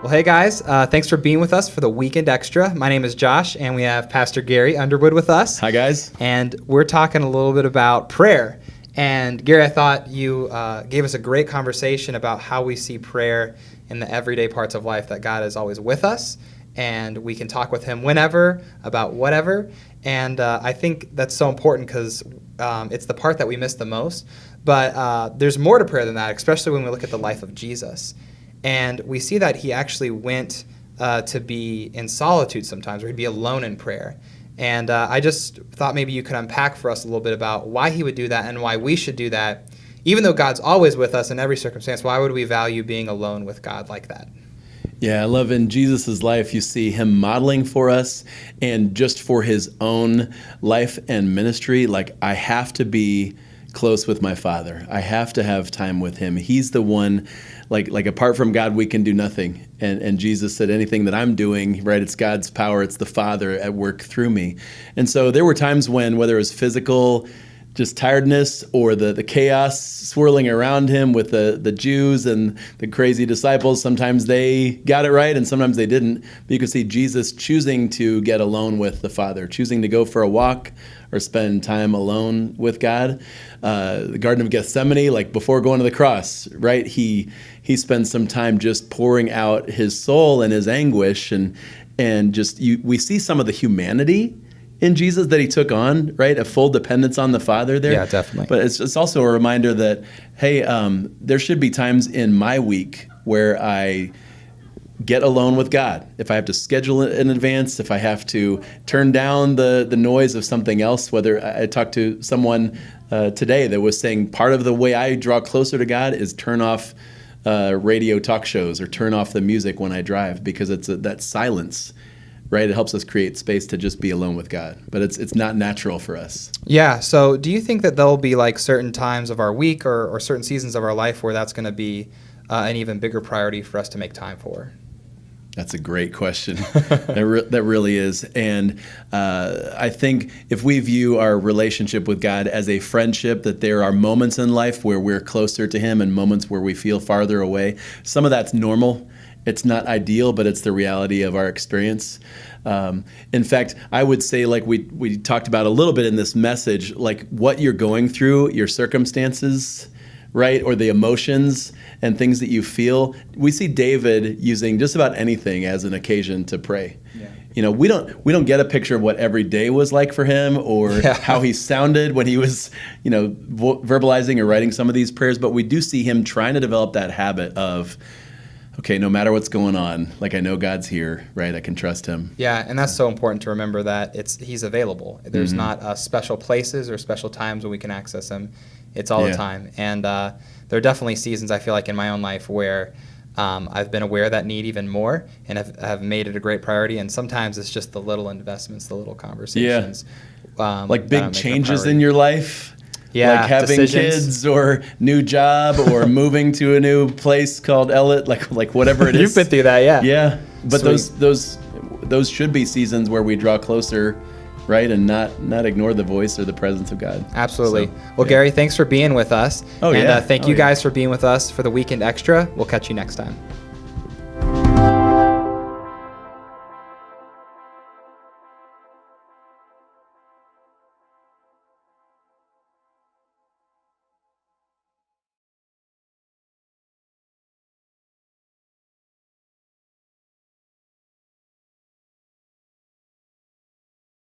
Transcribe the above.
Well, hey guys, thanks for being with us for the Weekend Extra. My name is Josh, and we have Pastor Gary Underwood with us. Hi guys. And we're talking a little bit about prayer. And Gary, I thought you gave us a great conversation about how we see prayer in the everyday parts of life, that God is always with us, and we can talk with him whenever, about whatever. And I think that's so important because it's the part that we miss the most. But there's more to prayer than that, especially when we look at the life of Jesus. And we see that he actually went to be in solitude sometimes, or he'd be alone in prayer. And I just thought maybe you could unpack for us a little bit about why he would do that and why we should do that. Even though God's always with us in every circumstance, why would we value being alone with God like that? Yeah, I love in Jesus' life, you see him modeling for us, and just for his own life and ministry, like, I have to be close with my Father. I have to have time with him. He's the one, like apart from God, we can do nothing. And Jesus said, anything that I'm doing, right, it's God's power, it's the Father at work through me. And so there were times when, whether it was physical, just tiredness, or the chaos swirling around him with the Jews and the crazy disciples, sometimes they got it right and sometimes they didn't. But you could see Jesus choosing to get alone with the Father, choosing to go for a walk or spend time alone with God. The Garden of Gethsemane, like before going to the cross, right? He spends some time just pouring out his soul and his anguish, and just we see some of the humanity in Jesus that he took on, right? A full dependence on the Father there. Yeah, definitely. But it's also a reminder that, hey, there should be times in my week where I get alone with God. If I have to schedule it in advance, if I have to turn down the noise of something else, whether I talked to someone today that was saying part of the way I draw closer to God is turn off radio talk shows or turn off the music when I drive, because it's that silence, right? It helps us create space to just be alone with God, but it's not natural for us. Yeah, so do you think that there'll be like certain times of our week or certain seasons of our life where that's going to be an even bigger priority for us to make time for? That's a great question. That really is. And I think if we view our relationship with God as a friendship, that there are moments in life where we're closer to him and moments where we feel farther away. Some of that's normal. It's not ideal, but it's the reality of our experience. In fact, I would say, like we talked about a little bit in this message, like what you're going through, your circumstances, right, or the emotions and things that you feel. We see David using just about anything as an occasion to pray. Yeah. You know, we don't get a picture of what every day was like for him, or how he sounded when he was, verbalizing or writing some of these prayers, but we do see him trying to develop that habit of, okay, no matter what's going on, like, I know God's here, right? I can trust him. Yeah, and that's so important to remember, that he's available. There's not special places or special times when we can access him. It's all the time. And there are definitely seasons, I feel like, in my own life where I've been aware of that need even more and have made it a great priority. And sometimes it's just the little investments, the little conversations. Like big changes in your life. Yeah, like having decisions. Kids or new job or moving to a new place called Ellet, like whatever it is. You've been through that, yeah. Yeah, but Sweet. those should be seasons where we draw closer, right, and not ignore the voice or the presence of God. Absolutely. So, Gary, thanks for being with us. Oh, and yeah. Thank you guys for being with us for the Weekend Extra. We'll catch you next time.